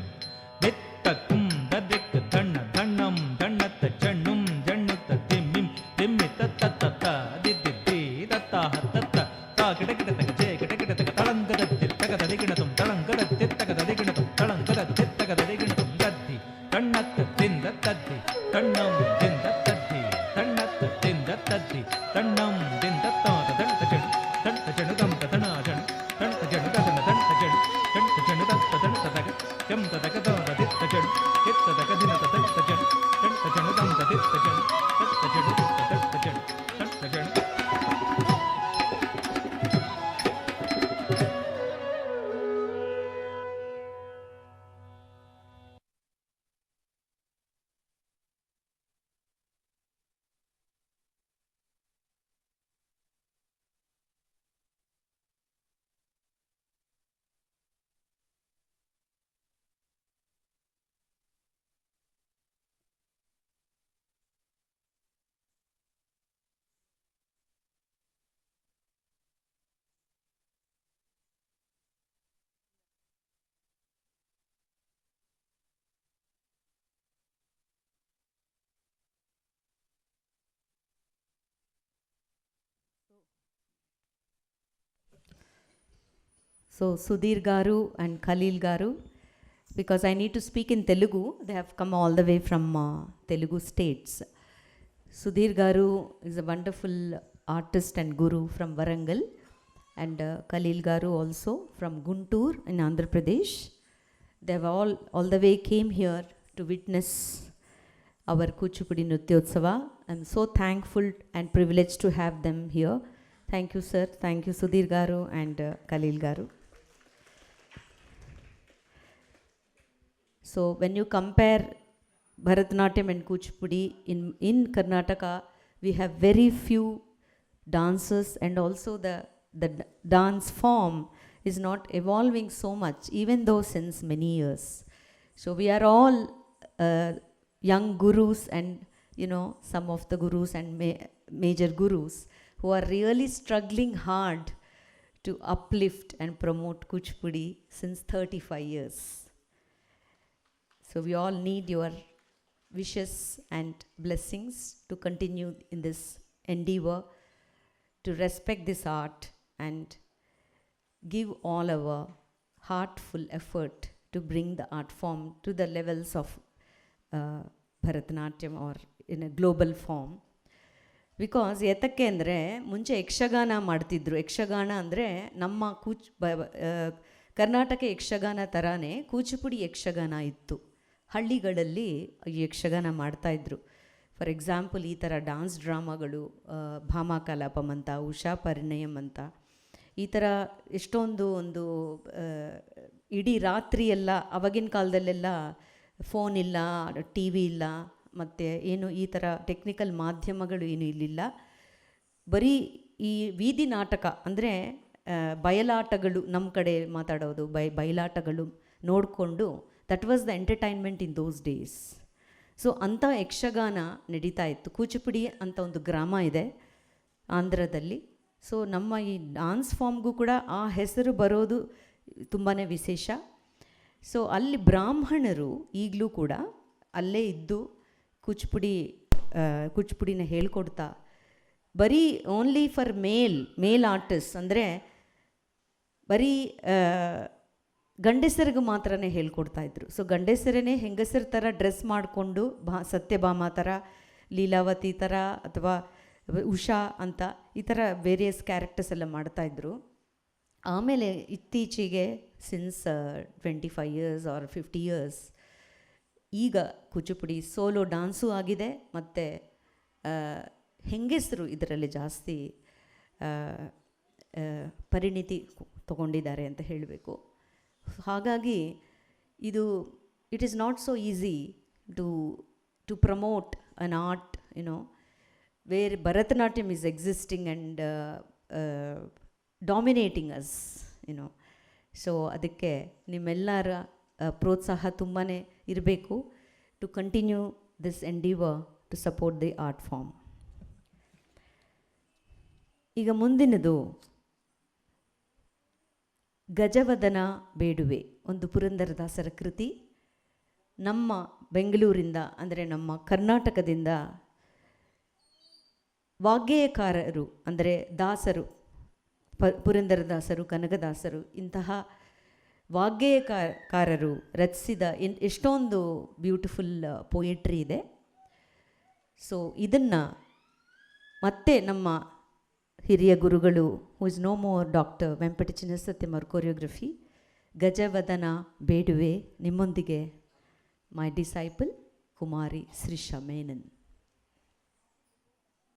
ದಿತ್ತಕ್ಕಂ ದಡ್ಡೆಕ್ ತಣ್ಣ ತಣ್ಣಂ ತಣ್ಣತ್ತ ಚಣ್ಣುಂ ಜಣ್ಣುತ್ತ ತಿಮ್ಮಿಂ ತಿಮ್ಮಿ ತತ್ತ ದಿದ್ದಿದ್ದಿ ತತ್ತ ಹತ್ತತ್ತ ತಾ ಕಿಡ ಕಿಡ ತಗ ಜೇ ಕಿಡ ಕಿಡ ತಗ ತಳಂಗದ ತಿತ್ತಗ ದದಿಗಿಣತುಂ ತಳಂಗದ ತಿತ್ತಗ ದದಿಗಿಣತುಂ ತಳಂಗದ ತಿತ್ತಗ ದದಿಗಿಣತುಂ ದದ್ದಿ ತಣ್ಣತ್ತ ತಿಂದ ತದ್ದಿ ತಣ್ಣಂ ದಿಂದ ತದ್ದಿ ತಣ್ಣತ್ತ ತಿಂದ ತದ್ದಿ ತಣ್ಣಂ ದಿಂದ ತಾತ ದಂತ ಜಣು ದಂತ ಜಣು ದಂತ ತಣ ಜಣು ದಂತ ಜಣು ದದನ ದಂತ ಜಣು ದಂತ ಜಣು ದಂತ ದಂತ ತಗ ಕೆಂತ ತಗ ತಾತ ದಿತ್ತ ಜಣು ದಿತ್ತ ತಗ ದಿನತ ದಂತ ಜಣು ದಂತ ಜಣು ದಂತ ದಿತ್ತ ಜಣು ದಂತ ಜಣು ದಂತ ಜಣು ದಂತ ಜಣು So Sudhir Garu and Khalil Garu, because I need to speak in Telugu, they have come all the way from Telugu states. Sudhir Garu is a wonderful artist and guru from Warangal, and Khalil Garu also from Guntur in Andhra Pradesh. They have all the way came here to witness our Kuchipudi Nrityotsava. I'm so thankful and privileged to have them here. Thank you, sir. Thank you, Sudhir Garu and Khalil Garu. So when you compare Bharatanatyam and Kuchipudi in Karnataka, we have very few dancers, and also the dance form is not evolving so much, even though since many years. So we are all young gurus, and some of the gurus and major gurus who are really struggling hard to uplift and promote Kuchipudi since 35 years. So we all need your wishes and blessings to continue in this endeavor to respect this art and give all our heartful effort to bring the art form to the levels of Bharatanatyam or in a global form. Because ಏತಕ್ಕೆ ಅಂದರೆ ಮುಂಚೆ ಯಕ್ಷಗಾನ ಮಾಡ್ತಿದ್ರು. ಯಕ್ಷಗಾನ ಅಂದರೆ ನಮ್ಮ ಕರ್ನಾಟಕ ಯಕ್ಷಗಾನ ಥರನೇ ಕೂಚಿಪುಡಿ ಯಕ್ಷಗಾನ ಇತ್ತು. ಹಳ್ಳಿಗಳಲ್ಲಿ ಯಕ್ಷಗಾನ ಮಾಡ್ತಾಯಿದ್ರು. ಫಾರ್ ಎಕ್ಸಾಂಪಲ್ ಈ ಥರ ಡಾನ್ಸ್ ಡ್ರಾಮಾಗಳು, ಭಾಮಾಕಲಾಪಂ ಅಂತ, ಉಷಾ ಪರಿಣಯಂ ಅಂತ, ಈ ಥರ ಎಷ್ಟೊಂದು ಒಂದು ಇಡೀ ರಾತ್ರಿ ಎಲ್ಲ, ಆವಾಗಿನ ಕಾಲದಲ್ಲೆಲ್ಲ ಫೋನ್ ಇಲ್ಲ, ಟಿ ವಿ ಇಲ್ಲ, ಮತ್ತು ಏನು ಈ ಥರ ಟೆಕ್ನಿಕಲ್ ಮಾಧ್ಯಮಗಳು ಏನೂ ಇರಲಿಲ್ಲ. ಬರೀ ಈ ಬೀದಿ ನಾಟಕ ಅಂದರೆ ಬಯಲಾಟಗಳು, ನಮ್ಮ ಕಡೆ ಮಾತಾಡೋದು ಬಯಲಾಟಗಳು ನೋಡಿಕೊಂಡು, that was the entertainment in those days. So ಅಂಥ ಯಕ್ಷಗಾನ ನಡೀತಾ ಇತ್ತು. ಕೂಚಿಪುಡಿ ಅಂತ ಒಂದು ಗ್ರಾಮ ಇದೆ ಆಂಧ್ರದಲ್ಲಿ. ಸೊ ನಮ್ಮ ಈ ಡಾನ್ಸ್ ಫಾರ್ಮ್ಗೂ ಕೂಡ ಆ ಹೆಸರು ಬರೋದು ತುಂಬಾ ವಿಶೇಷ. ಸೊ ಅಲ್ಲಿ ಬ್ರಾಹ್ಮಣರು ಈಗಲೂ ಕೂಡ ಅಲ್ಲೇ ಇದ್ದು ಕೂಚಿಪುಡಿನ ಹೇಳ್ಕೊಡ್ತಾ, ಬರೀ ಓನ್ಲಿ ಫಾರ್ ಮೇಲ್ ಆರ್ಟಿಸ್ಟ್ ಅಂದರೆ ಬರೀ ಗಂಡಸರಿಗೂ ಮಾತ್ರನೇ ಹೇಳ್ಕೊಡ್ತಾಯಿದ್ರು. ಸೊ ಗಂಡಸರೇ ಹೆಂಗಸರ ಥರ ಡ್ರೆಸ್ ಮಾಡಿಕೊಂಡು ಸತ್ಯಭಾಮ ಥರ, ಲೀಲಾವತಿ ಥರ ಅಥವಾ ಉಷಾ ಅಂತ ಈ ಥರ ವೇರಿಯಸ್ ಕ್ಯಾರೆಕ್ಟರ್ಸ್ ಎಲ್ಲ ಮಾಡ್ತಾಯಿದ್ರು. ಆಮೇಲೆ ಇತ್ತೀಚೆಗೆ ಸಿನ್ಸ್ 25 years or 50 years ಈಗ ಕೂಚಿಪುಡಿ ಸೋಲೋ ಡಾನ್ಸು ಆಗಿದೆ, ಮತ್ತು ಹೆಂಗಸರು ಇದರಲ್ಲಿ ಜಾಸ್ತಿ ಪರಿಣಿತಿ ತಗೊಂಡಿದ್ದಾರೆ ಅಂತ ಹೇಳಬೇಕು. ಹಾಗಾಗಿ ಇದು it is not so easy to promote an art, where Bharatanatyam is existing and dominating us, so ಅದಕ್ಕೆ ನಿಮ್ಮೆಲ್ಲರ ಪ್ರೋತ್ಸಾಹ ತುಂಬಾ ಇರಬೇಕು to continue this endeavour to support the art form. ಈಗ ಮುಂದಿನದು ಗಜವದನ ಬೇಡುವೆ, ಒಂದು ಪುರಂದರದಾಸರ ಕೃತಿ. ನಮ್ಮ ಬೆಂಗಳೂರಿಂದ ಅಂದರೆ ನಮ್ಮ ಕರ್ನಾಟಕದಿಂದ ವಾಗ್ಗೇಯಕಾರರು ಅಂದರೆ ದಾಸರು, ಪುರಂದರದಾಸರು, ಕನಕದಾಸರು ಇಂತಹ ವಾಗ್ಗೇಯಕಾರರು ರಚಿಸಿದ ಎಷ್ಟೊಂದು ಬ್ಯೂಟಿಫುಲ್ ಪೊಯೆಟ್ರಿ ಇದೆ. ಸೊ ಇದನ್ನು ಮತ್ತೆ ನಮ್ಮ ಹಿರಿಯ ಗುರುಗಳು, who is no more, doctor Vempati Chinnasatyam ಅವರ ಕೊರಿಯೋಗ್ರಫಿ, ಗಜವದನ ಬೇಡುವೆ, ನಿಮ್ಮೊಂದಿಗೆ ಮೈ ಡಿಸೈಪಲ್ ಕುಮಾರಿ ಶ್ರೀಷಾ ಮೇನನ್.